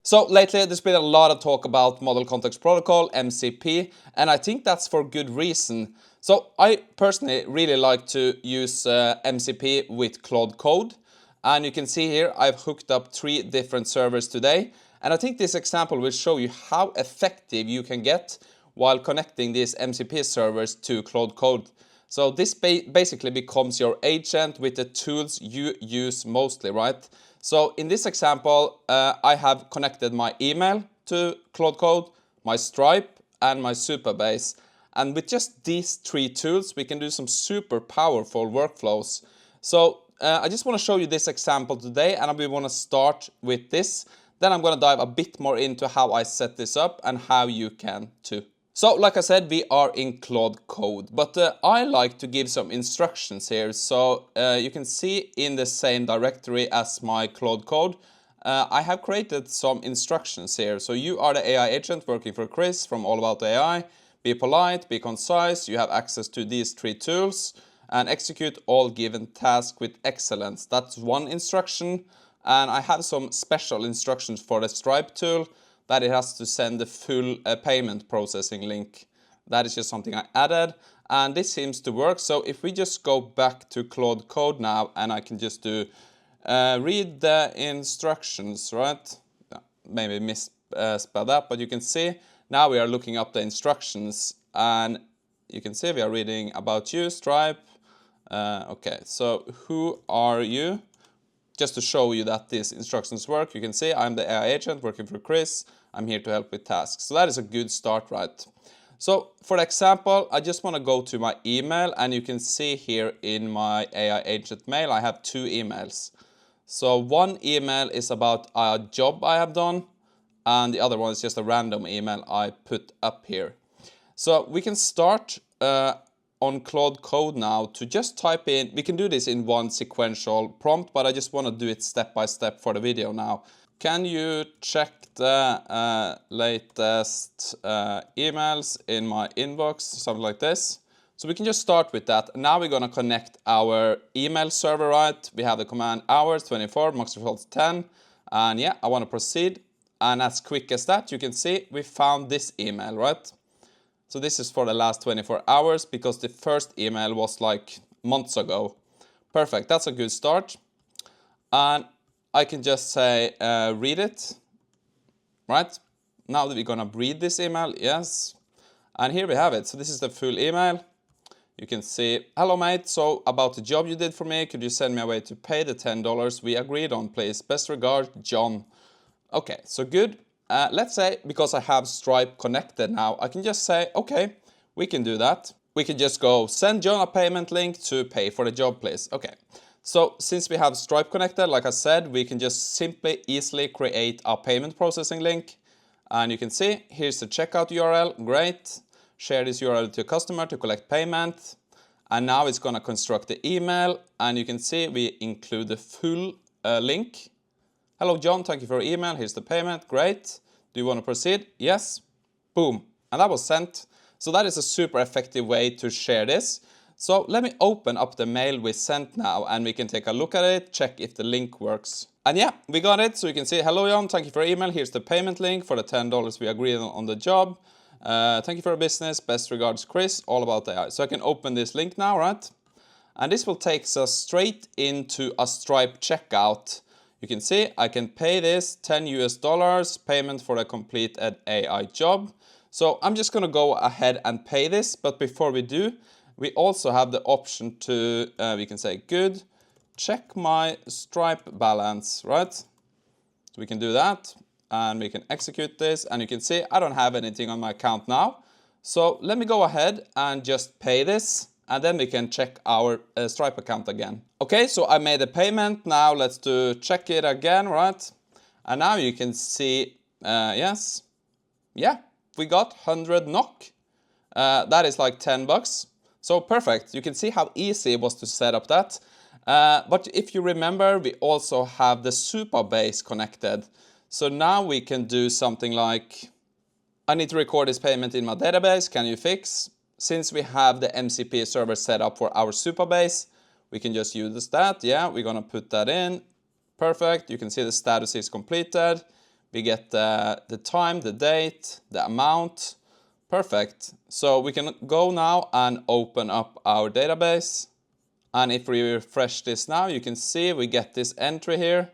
So lately there's been a lot of talk about Model Context Protocol, MCP, and I think that's for good reason. So I personally really like to use MCP with Claude Code. And you can see here I've hooked up 3 different servers today. And I think this example will show you how effective you can get while connecting these MCP servers to Claude Code. So this basically becomes your agent with the tools you use mostly, right? So in this example, I have connected my email to Claude Code, my Stripe, and my Supabase. And with just these 3 tools, we can do some super powerful workflows. So I just want to show you this example today, and we want to start with this. Then I'm going to dive a bit more into how I set this up and how you can too. So like I said, we are in Claude Code, but I like to give some instructions here. So you can see in the same directory as my Claude Code, I have created some instructions here. So you are the AI agent working for Chris from All About AI. Be polite, be concise, you have access to these 3 tools, and execute all given tasks with excellence. That's one instruction. And I have some special instructions for the Stripe tool, that it has to send the full payment processing link. That is just something I added, and this seems to work. So if we just go back to Claude Code now, and I can just do read the instructions, right? Maybe misspelled that, but you can see now we are looking up the instructions, and you can see we are reading about you, Stripe. Okay, so who are you? Just to show you that these instructions work, you can see I'm the AI agent working for Chris. I'm here to help with tasks. So that is a good start, right? So for the example, I just want to go to my email, and you can see here in my AI agent mail, I have 2 emails. So one email is about a job I have done, and the other one is just a random email I put up here. So we can start on Claude Code now to just type in, we can do this in one sequential prompt, but I just want to do it step by step for the video now. Can you check the latest emails in my inbox, something like this. So we can just start with that. Now we're going to connect our email server, right? We have the command hours 24, max results 10. And yeah, I want to proceed. And as quick as that, you can see we found this email, right? So this is for the last 24 hours because the first email was like months ago. Perfect, that's a good start. And I can just say read it, right? Now that we're gonna read this email, yes. And here we have it. So this is the full email. You can see, hello mate, so about the job you did for me, could you send me a way to pay the $10 we agreed on, please? Best regards, John. Okay, so good. Let's say, because I have Stripe connected now, I can just say, okay, we can do that. We can just go send John a payment link to pay for the job, please. Okay, so since we have Stripe connected, like I said, we can just simply easily create a payment processing link. And you can see, here's the checkout URL, great. Share this URL to a customer to collect payment. And now it's gonna construct the email, and you can see we include the full link. Hello John, thank you for your email, here's the payment, great. Do you want to proceed? Yes. Boom. And that was sent. So that is a super effective way to share this. So let me open up the mail we sent now, and we can take a look at it, check if the link works. And yeah, we got it. So you can see, hello John, thank you for your email, here's the payment link for the $10 we agreed on the job. Thank you for your business, best regards Chris, All About AI. So I can open this link now, right? And this will take us straight into a Stripe checkout. You can see I can pay this $10 payment for a completed AI job. So I'm just going to go ahead and pay this. But before we do, we also have the option to, we can say, good, check my Stripe balance, right? So we can do that and we can execute this. And you can see I don't have anything on my account now. So let me go ahead and just pay this. And then we can check our Stripe account again. Okay, so I made a payment. Now let's check it again, right? And now you can see, yes, yeah, we got 100 NOK. That is like $10. So perfect. You can see how easy it was to set up that. But if you remember, we also have the Supabase connected. So now we can do something like, I need to record this payment in my database. Can you fix? Since we have the MCP server set up for our Supabase, we can just use that. Yeah, we're gonna put that in. Perfect. You can see the status is completed. We get the time, the date, the amount. Perfect. So we can go now and open up our database. And if we refresh this now, you can see we get this entry here.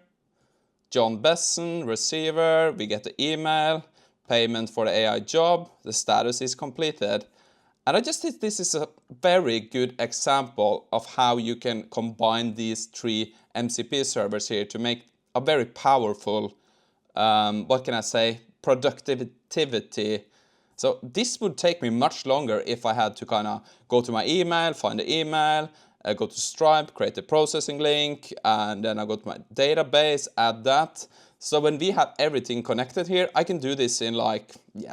John Besson, receiver, we get the email, payment for the AI job, the status is completed. And I just think this is a very good example of how you can combine these three MCP servers here to make a very powerful, what can I say, productivity. So this would take me much longer if I had to kind of go to my email, find the email, go to Stripe, create the processing link, and then I go to my database, add that. So when we have everything connected here, I can do this in like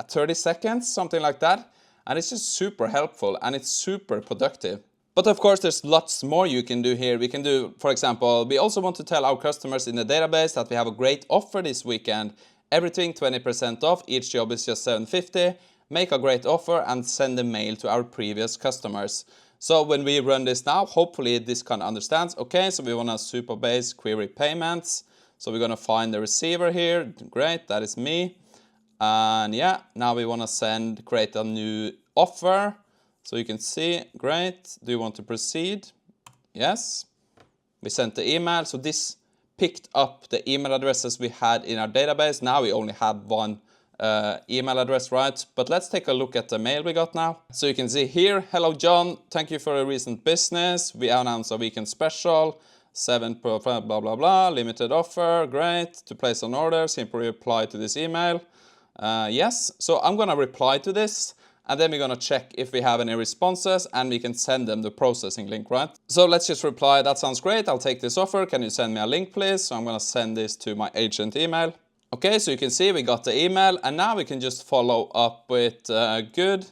30 seconds, something like that. And it's just super helpful and it's super productive. But of course, there's lots more you can do here. We can do, for example, we also want to tell our customers in the database that we have a great offer this weekend. Everything 20% off, each job is just $7.50. Make a great offer and send a mail to our previous customers. So when we run this now, hopefully this kind of understands. Okay, so we want to super base query payments. So we're going to find the receiver here. Great, that is me. And yeah, now we want to create a new offer. So you can see, great. Do you want to proceed? Yes. We sent the email. So this picked up the email addresses we had in our database. Now we only have one email address, right? But let's take a look at the mail we got now. So you can see here, hello John, thank you for a recent business. We announced a weekend special, 7 blah blah blah, limited offer, great. To place an order, simply reply to this email. Yes, so I'm gonna reply to this and then we're gonna check if we have any responses and we can send them the processing link, right? So let's just reply, that sounds great, I'll take this offer, can you send me a link please? So I'm gonna send this to my agent email. Okay, so you can see we got the email and now we can just follow up with good.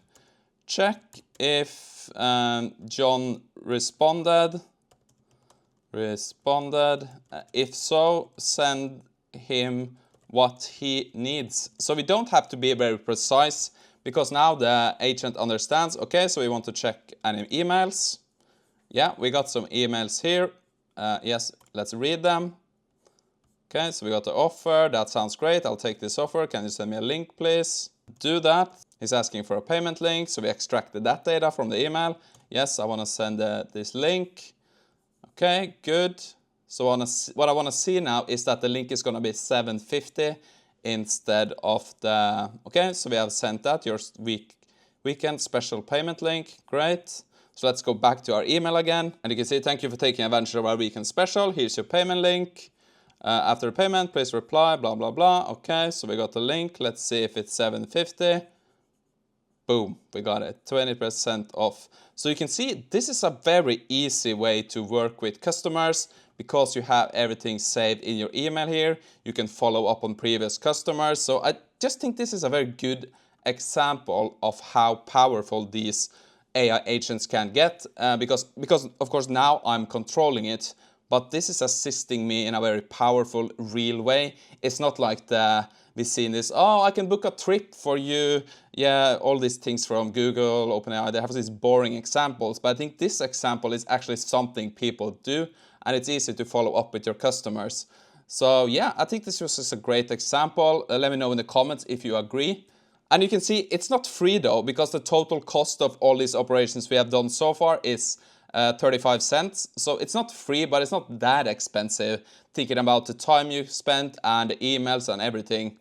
Check if John responded. If so, send him what he needs. So we don't have to be very precise because now the agent understands. Okay, so we want to check any emails. Yeah, we got some emails here. Yes, let's read them. Okay, so we got the offer. That sounds great. I'll take this offer. Can you send me a link, please? Do that. He's asking for a payment link. So we extracted that data from the email. Yes, I want to send this link. Okay, good. So what I want to see now is that the link is going to be $7.50 instead of the... Okay, so we have sent that, your weekend special payment link. Great. So let's go back to our email again. And you can see, thank you for taking advantage of our weekend special. Here's your payment link. After payment, please reply, blah, blah, blah. Okay, so we got the link. Let's see if it's $7.50. Boom, we got it, 20% off. So you can see this is a very easy way to work with customers because you have everything saved in your email here. You can follow up on previous customers. So I just think this is a very good example of how powerful these AI agents can get because of course now I'm controlling it. But this is assisting me in a very powerful, real way. It's not like we've seen this, oh, I can book a trip for you. Yeah, all these things from Google, OpenAI, they have these boring examples. But I think this example is actually something people do. And it's easy to follow up with your customers. So yeah, I think this was just a great example. Let me know in the comments if you agree. And you can see it's not free though, because the total cost of all these operations we have done so far is 35 cents. So it's not free, but it's not that expensive, thinking about the time you spent and the emails and everything.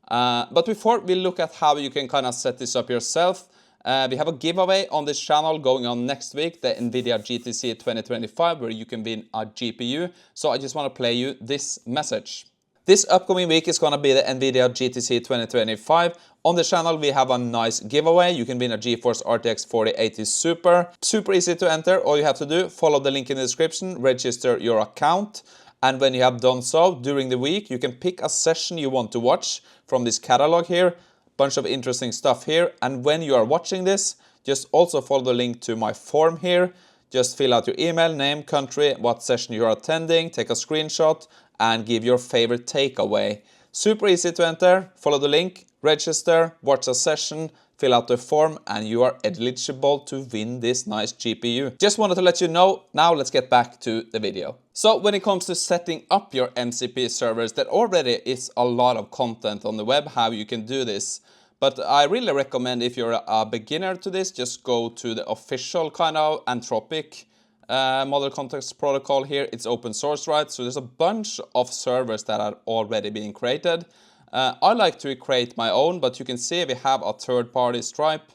But before we look at how you can kind of set this up yourself, we have a giveaway on this channel going on next week, the NVIDIA GTC 2025, where you can win a GPU. So I just want to play you this message. This upcoming week is going to be the NVIDIA GTC 2025. On the channel, we have a nice giveaway. You can win a GeForce RTX 4080 Super. Super easy to enter. All you have to do, follow the link in the description, register your account. And when you have done so, during the week, you can pick a session you want to watch from this catalog here. Bunch of interesting stuff here. And when you are watching this, just also follow the link to my form here. Just fill out your email, name, country, what session you are attending, take a screenshot, and give your favorite takeaway. Super easy to enter. Follow the link, register, watch a session, fill out the form, and you are eligible to win this nice GPU. Just wanted to let you know. Now let's get back to the video. So when it comes to setting up your MCP servers, there already is a lot of content on the web how you can do this. But I really recommend, if you're a beginner to this, just go to the official kind of Anthropic Model Context Protocol here. It's open source, right? So there's a bunch of servers that are already being created. I like to create my own, but you can see we have a third-party Stripe.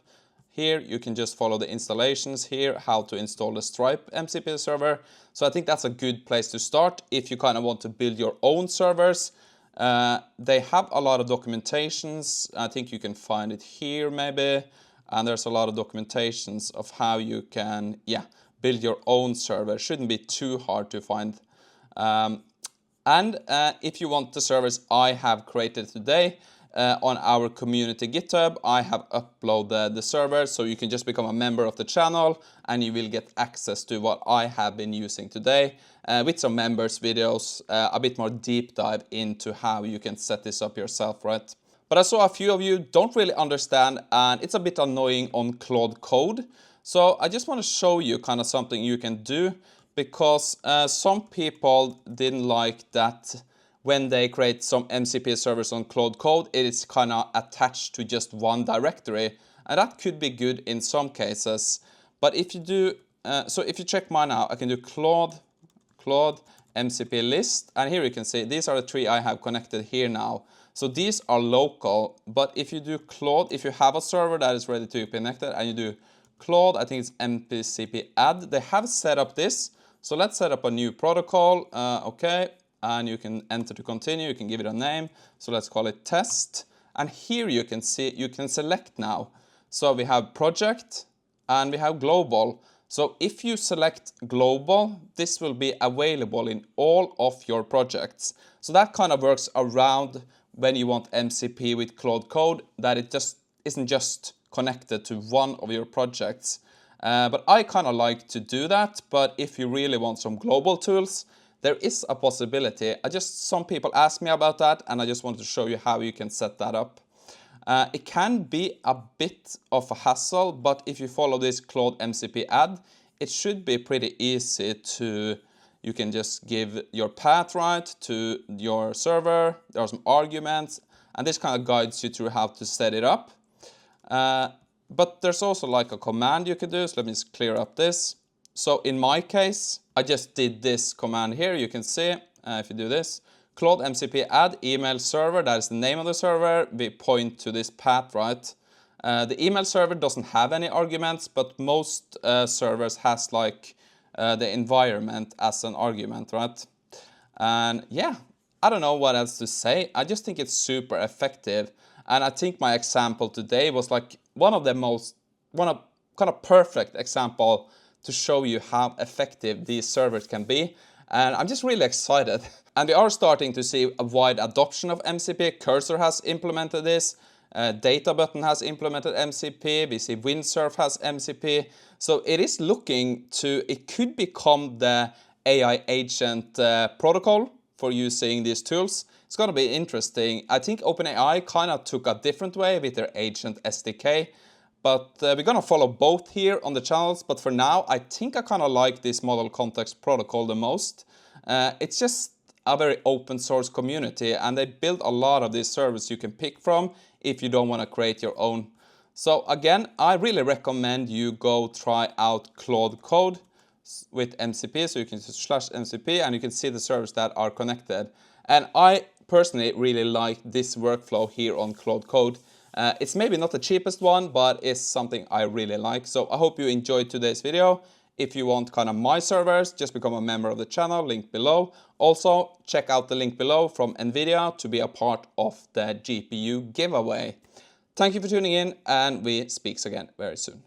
Here you can just follow the installations here, how to install the Stripe MCP server. So I think that's a good place to start if you kind of want to build your own servers. They have a lot of documentations. I think you can find it here maybe. And there's a lot of documentations of how you can, build your own server. Shouldn't be too hard to find. And if you want the servers I have created today on our community GitHub, I have uploaded the servers, so you can just become a member of the channel and you will get access to what I have been using today with some members videos, a bit more deep dive into how you can set this up yourself, right? But I saw a few of you don't really understand, and it's a bit annoying on Claude Code. So I just want to show you kind of something you can do, because some people didn't like that when they create some MCP servers on Claude Code, it is kind of attached to just one directory. And that could be good in some cases. But if you do, so if you check mine out, I can do Claude MCP list. And here you can see, these are the three I have connected here now. So these are local, but if you do Claude, if you have a server that is ready to be connected and you do Claude, I think it's MCP add, they have set up this. So let's set up a new protocol, okay, and you can enter to continue, you can give it a name. So let's call it test. And here you can see, you can select now. So we have project and we have global. So if you select global, this will be available in all of your projects. So that kind of works around when you want MCP with Claude Code, that it just isn't just connected to one of your projects. But I kind of like to do that. But if you really want some global tools, there is a possibility. Some people ask me about that, and I just wanted to show you how you can set that up. It can be a bit of a hassle, but if you follow this Claude MCP add, it should be pretty easy to, you can just give your path right to your server. There are some arguments, and this kind of guides you through how to set it up. But there's also like a command you can do. So let me just clear up this. So in my case, I just did this command here. You can see if you do this, Claude MCP add email server, that is the name of the server. We point to this path, right? The email server doesn't have any arguments, but most servers has like the environment as an argument, right? And yeah, I don't know what else to say. I just think it's super effective. And I think my example today was like one of kind of perfect example to show you how effective these servers can be. And I'm just really excited. And we are starting to see a wide adoption of MCP. Cursor has implemented this. Data Button has implemented MCP. We see Windsurf has MCP. So it is looking to, it could become the AI agent protocol for using these tools. It's going to be interesting. I think OpenAI kind of took a different way with their agent SDK. But we're going to follow both here on the channels. But for now, I think I kind of like this Model Context Protocol the most. It's just a very open source community, and they build a lot of these servers you can pick from if you don't want to create your own. So again, I really recommend you go try out Claude Code with MCP. So you can just /MCP and you can see the servers that are connected. And I personally really like this workflow here on Claude Code. It's maybe not the cheapest one, but it's something I really like. So I hope you enjoyed today's video. If you want kind of my servers, just become a member of the channel, link below. Also, check out the link below from NVIDIA to be a part of the GPU giveaway. Thank you for tuning in, and we speak again very soon.